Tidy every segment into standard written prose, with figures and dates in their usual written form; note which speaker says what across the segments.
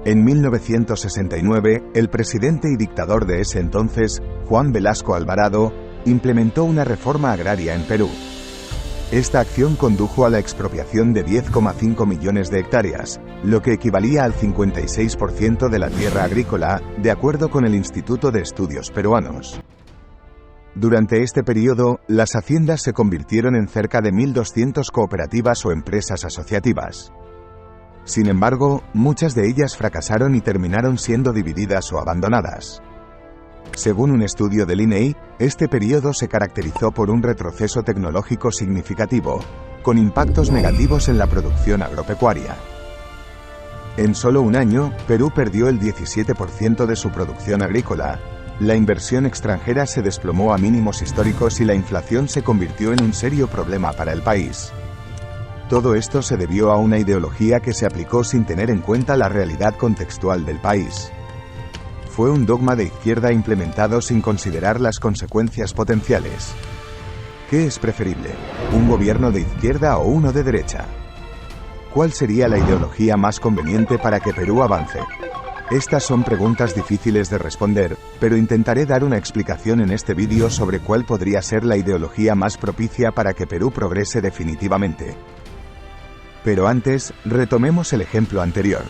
Speaker 1: En 1969, el presidente y dictador de ese entonces, Juan Velasco Alvarado, implementó una reforma agraria en Perú. Esta acción condujo a la expropiación de 10,5 millones de hectáreas, lo que equivalía al 56% de la tierra agrícola, de acuerdo con el Instituto de Estudios Peruanos. Durante este periodo, las haciendas se convirtieron en cerca de 1.200 cooperativas o empresas asociativas. Sin embargo, muchas de ellas fracasaron y terminaron siendo divididas o abandonadas. Según un estudio del INEI, este periodo se caracterizó por un retroceso tecnológico significativo, con impactos negativos en la producción agropecuaria. En solo un año, Perú perdió el 17% de su producción agrícola, la inversión extranjera se desplomó a mínimos históricos y la inflación se convirtió en un serio problema para el país. Todo esto se debió a una ideología que se aplicó sin tener en cuenta la realidad contextual del país. Fue un dogma de izquierda implementado sin considerar las consecuencias potenciales. ¿Qué es preferible? ¿Un gobierno de izquierda o uno de derecha? ¿Cuál sería la ideología más conveniente para que Perú avance? Estas son preguntas difíciles de responder, pero intentaré dar una explicación en este vídeo sobre cuál podría ser la ideología más propicia para que Perú progrese definitivamente. Pero antes, retomemos el ejemplo anterior.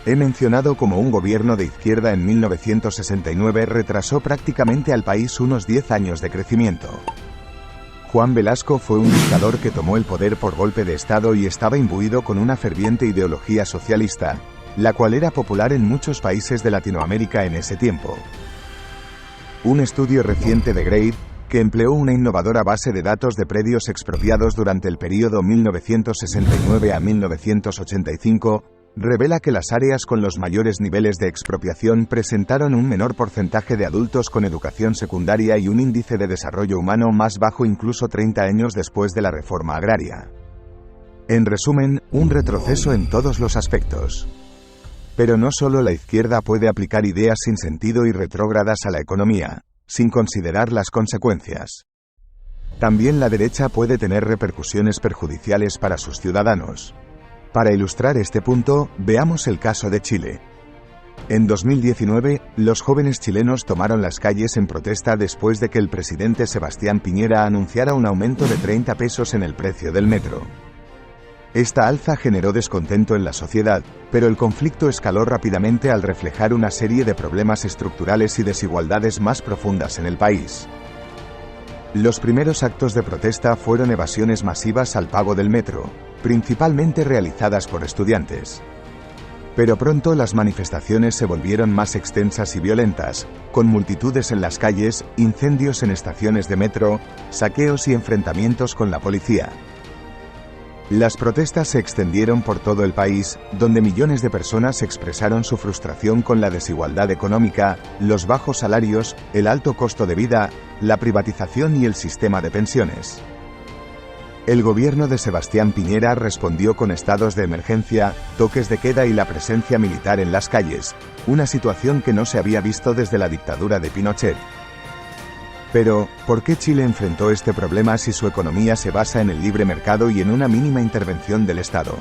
Speaker 1: He mencionado cómo un gobierno de izquierda en 1969 retrasó prácticamente al país unos 10 años de crecimiento. Juan Velasco fue un dictador que tomó el poder por golpe de Estado y estaba imbuido con una ferviente ideología socialista, la cual era popular en muchos países de Latinoamérica en ese tiempo. Un estudio reciente de Grade, que empleó una innovadora base de datos de predios expropiados durante el período 1969 a 1985, revela que las áreas con los mayores niveles de expropiación presentaron un menor porcentaje de adultos con educación secundaria y un índice de desarrollo humano más bajo incluso 30 años después de la reforma agraria. En resumen, un retroceso en todos los aspectos. Pero no solo la izquierda puede aplicar ideas sin sentido y retrógradas a la economía, sin considerar las consecuencias. También la derecha puede tener repercusiones perjudiciales para sus ciudadanos. Para ilustrar este punto, veamos el caso de Chile. En 2019, los jóvenes chilenos tomaron las calles en protesta después de que el presidente Sebastián Piñera anunciara un aumento de 30 pesos en el precio del metro. Esta alza generó descontento en la sociedad, pero el conflicto escaló rápidamente al reflejar una serie de problemas estructurales y desigualdades más profundas en el país. Los primeros actos de protesta fueron evasiones masivas al pago del metro, principalmente realizadas por estudiantes. Pero pronto las manifestaciones se volvieron más extensas y violentas, con multitudes en las calles, incendios en estaciones de metro, saqueos y enfrentamientos con la policía. Las protestas se extendieron por todo el país, donde millones de personas expresaron su frustración con la desigualdad económica, los bajos salarios, el alto costo de vida, la privatización y el sistema de pensiones. El gobierno de Sebastián Piñera respondió con estados de emergencia, toques de queda y la presencia militar en las calles, una situación que no se había visto desde la dictadura de Pinochet. Pero, ¿por qué Chile enfrentó este problema si su economía se basa en el libre mercado y en una mínima intervención del Estado?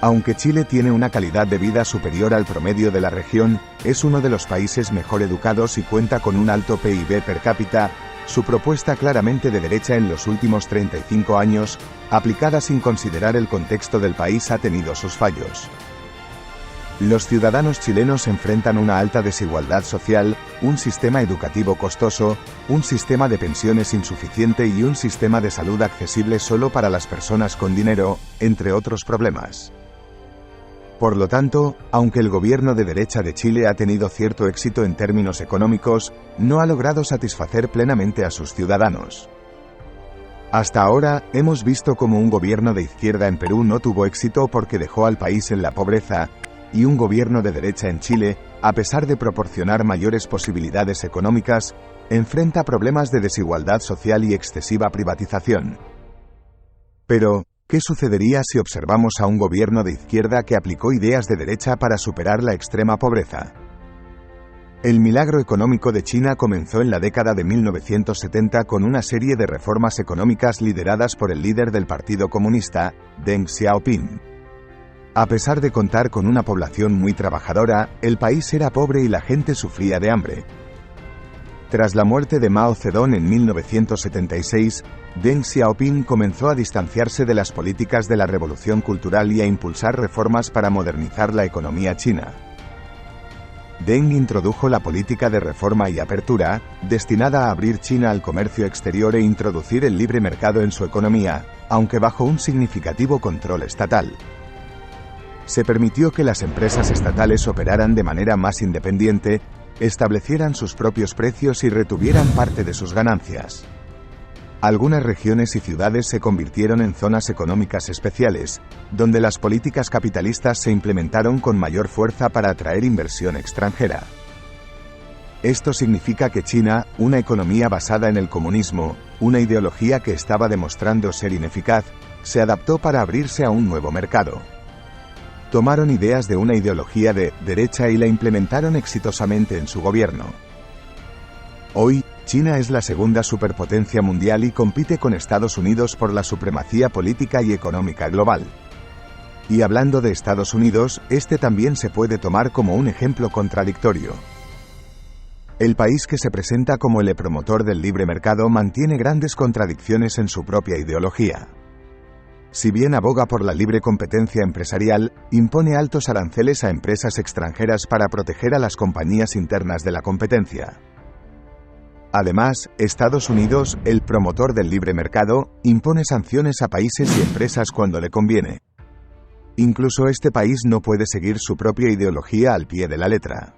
Speaker 1: Aunque Chile tiene una calidad de vida superior al promedio de la región, es uno de los países mejor educados y cuenta con un alto PIB per cápita, su propuesta claramente de derecha en los últimos 35 años, aplicada sin considerar el contexto del país, ha tenido sus fallos. Los ciudadanos chilenos enfrentan una alta desigualdad social, un sistema educativo costoso, un sistema de pensiones insuficiente y un sistema de salud accesible solo para las personas con dinero, entre otros problemas. Por lo tanto, aunque el gobierno de derecha de Chile ha tenido cierto éxito en términos económicos, no ha logrado satisfacer plenamente a sus ciudadanos. Hasta ahora, hemos visto cómo un gobierno de izquierda en Perú no tuvo éxito porque dejó al país en la pobreza, y un gobierno de derecha en Chile, a pesar de proporcionar mayores posibilidades económicas, enfrenta problemas de desigualdad social y excesiva privatización. Pero, ¿qué sucedería si observamos a un gobierno de izquierda que aplicó ideas de derecha para superar la extrema pobreza? El milagro económico de China comenzó en la década de 1970 con una serie de reformas económicas lideradas por el líder del Partido Comunista, Deng Xiaoping. A pesar de contar con una población muy trabajadora, el país era pobre y la gente sufría de hambre. Tras la muerte de Mao Zedong en 1976, Deng Xiaoping comenzó a distanciarse de las políticas de la revolución cultural y a impulsar reformas para modernizar la economía china. Deng introdujo la política de reforma y apertura, destinada a abrir China al comercio exterior e introducir el libre mercado en su economía, aunque bajo un significativo control estatal. Se permitió que las empresas estatales operaran de manera más independiente, establecieran sus propios precios y retuvieran parte de sus ganancias. Algunas regiones y ciudades se convirtieron en zonas económicas especiales, donde las políticas capitalistas se implementaron con mayor fuerza para atraer inversión extranjera. Esto significa que China, una economía basada en el comunismo, una ideología que estaba demostrando ser ineficaz, se adaptó para abrirse a un nuevo mercado. Tomaron ideas de una ideología de derecha y la implementaron exitosamente en su gobierno. Hoy, China es la segunda superpotencia mundial y compite con Estados Unidos por la supremacía política y económica global. Y hablando de Estados Unidos, este también se puede tomar como un ejemplo contradictorio. El país que se presenta como el promotor del libre mercado mantiene grandes contradicciones en su propia ideología. Si bien aboga por la libre competencia empresarial, impone altos aranceles a empresas extranjeras para proteger a las compañías internas de la competencia. Además, Estados Unidos, el promotor del libre mercado, impone sanciones a países y empresas cuando le conviene. Incluso este país no puede seguir su propia ideología al pie de la letra.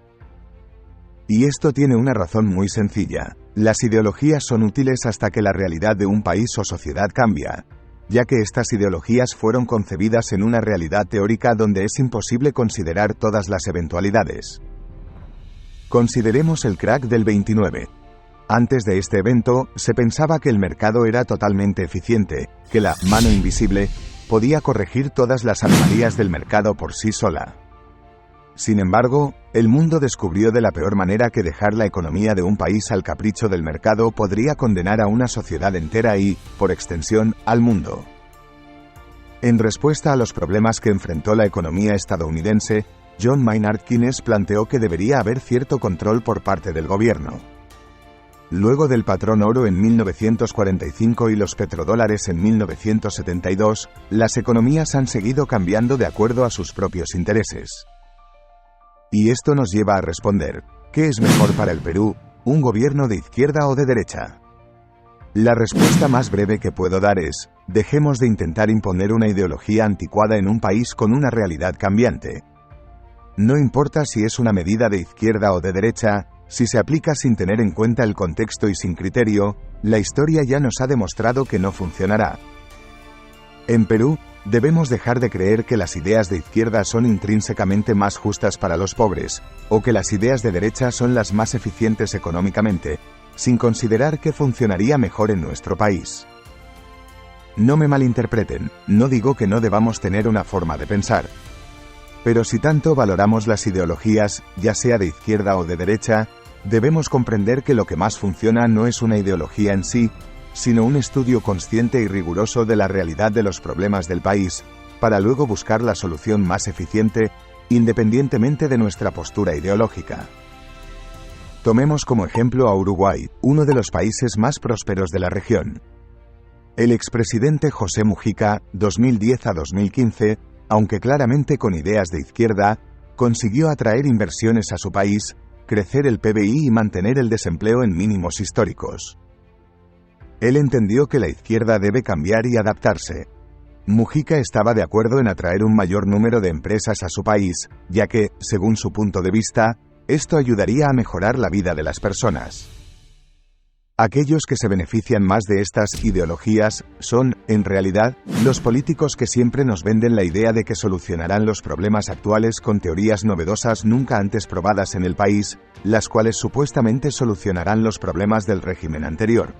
Speaker 1: Y esto tiene una razón muy sencilla: las ideologías son útiles hasta que la realidad de un país o sociedad cambia, ya que estas ideologías fueron concebidas en una realidad teórica donde es imposible considerar todas las eventualidades. Consideremos el crack del 29. Antes de este evento, se pensaba que el mercado era totalmente eficiente, que la mano invisible podía corregir todas las anomalías del mercado por sí sola. Sin embargo, el mundo descubrió de la peor manera que dejar la economía de un país al capricho del mercado podría condenar a una sociedad entera y, por extensión, al mundo. En respuesta a los problemas que enfrentó la economía estadounidense, John Maynard Keynes planteó que debería haber cierto control por parte del gobierno. Luego del patrón oro en 1945 y los petrodólares en 1972, las economías han seguido cambiando de acuerdo a sus propios intereses. Y esto nos lleva a responder, ¿qué es mejor para el Perú, un gobierno de izquierda o de derecha? La respuesta más breve que puedo dar es, dejemos de intentar imponer una ideología anticuada en un país con una realidad cambiante. No importa si es una medida de izquierda o de derecha, si se aplica sin tener en cuenta el contexto y sin criterio, la historia ya nos ha demostrado que no funcionará. En Perú, debemos dejar de creer que las ideas de izquierda son intrínsecamente más justas para los pobres, o que las ideas de derecha son las más eficientes económicamente, sin considerar que funcionaría mejor en nuestro país. No me malinterpreten, no digo que no debamos tener una forma de pensar. Pero si tanto valoramos las ideologías, ya sea de izquierda o de derecha, debemos comprender que lo que más funciona no es una ideología en sí, sino un estudio consciente y riguroso de la realidad de los problemas del país, para luego buscar la solución más eficiente, independientemente de nuestra postura ideológica. Tomemos como ejemplo a Uruguay, uno de los países más prósperos de la región. El expresidente José Mujica, 2010 a 2015, aunque claramente con ideas de izquierda, consiguió atraer inversiones a su país, crecer el PBI y mantener el desempleo en mínimos históricos. Él entendió que la izquierda debe cambiar y adaptarse. Mujica estaba de acuerdo en atraer un mayor número de empresas a su país, ya que, según su punto de vista, esto ayudaría a mejorar la vida de las personas. Aquellos que se benefician más de estas ideologías son, en realidad, los políticos que siempre nos venden la idea de que solucionarán los problemas actuales con teorías novedosas nunca antes probadas en el país, las cuales supuestamente solucionarán los problemas del régimen anterior.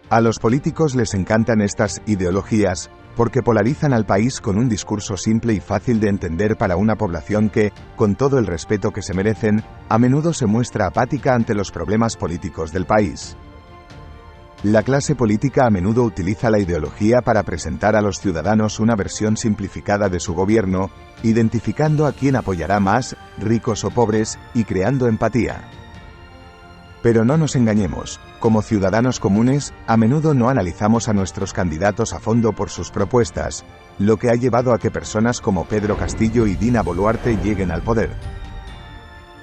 Speaker 1: A los políticos les encantan estas ideologías, porque polarizan al país con un discurso simple y fácil de entender para una población que, con todo el respeto que se merecen, a menudo se muestra apática ante los problemas políticos del país. La clase política a menudo utiliza la ideología para presentar a los ciudadanos una versión simplificada de su gobierno, identificando a quién apoyará más, ricos o pobres, y creando empatía. Pero no nos engañemos, como ciudadanos comunes, a menudo no analizamos a nuestros candidatos a fondo por sus propuestas, lo que ha llevado a que personas como Pedro Castillo y Dina Boluarte lleguen al poder.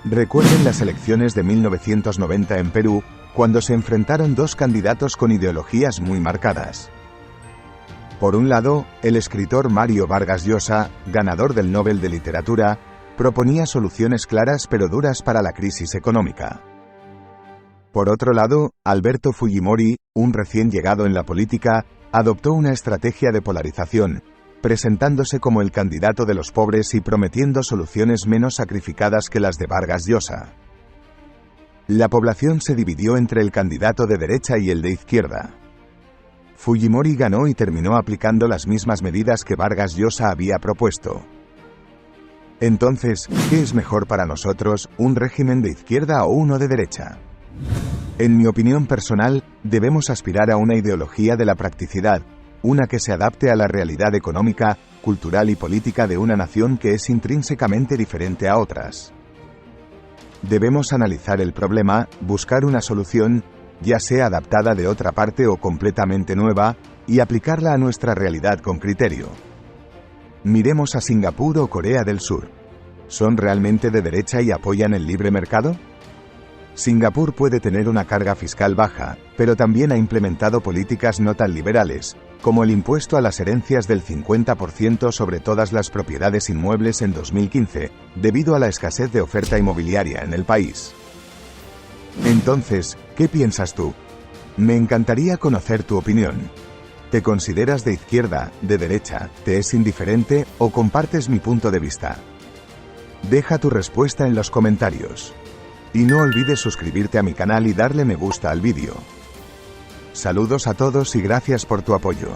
Speaker 1: Recuerden las elecciones de 1990 en Perú, cuando se enfrentaron dos candidatos con ideologías muy marcadas. Por un lado, el escritor Mario Vargas Llosa, ganador del Nobel de Literatura, proponía soluciones claras pero duras para la crisis económica. Por otro lado, Alberto Fujimori, un recién llegado en la política, adoptó una estrategia de polarización, presentándose como el candidato de los pobres y prometiendo soluciones menos sacrificadas que las de Vargas Llosa. La población se dividió entre el candidato de derecha y el de izquierda. Fujimori ganó y terminó aplicando las mismas medidas que Vargas Llosa había propuesto. Entonces, ¿qué es mejor para nosotros, un régimen de izquierda o uno de derecha? En mi opinión personal, debemos aspirar a una ideología de la practicidad, una que se adapte a la realidad económica, cultural y política de una nación que es intrínsecamente diferente a otras. Debemos analizar el problema, buscar una solución, ya sea adaptada de otra parte o completamente nueva, y aplicarla a nuestra realidad con criterio. Miremos a Singapur o Corea del Sur. ¿Son realmente de derecha y apoyan el libre mercado? Singapur puede tener una carga fiscal baja, pero también ha implementado políticas no tan liberales, como el impuesto a las herencias del 50% sobre todas las propiedades inmuebles en 2015, debido a la escasez de oferta inmobiliaria en el país. Entonces, ¿qué piensas tú? Me encantaría conocer tu opinión. ¿Te consideras de izquierda, de derecha, te es indiferente o compartes mi punto de vista? Deja tu respuesta en los comentarios. Y no olvides suscribirte a mi canal y darle me gusta al vídeo. Saludos a todos y gracias por tu apoyo.